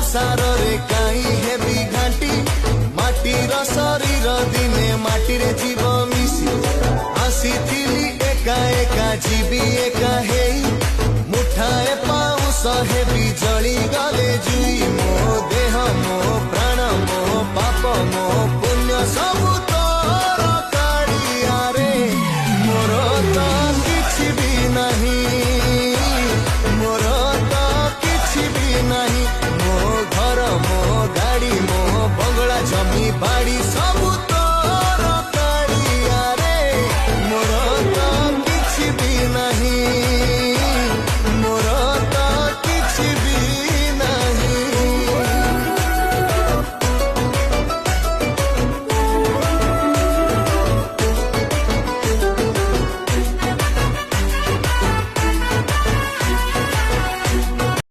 संसारे कहीं हेबी घाटी माटीर शरीर दिने माटीरे जीव मिसी आसी एका एका जीवी एका हेई मुठाए पाउस हेबी जली गले जुई मो देह मो प्राण मो पाप मो पुण्य सबु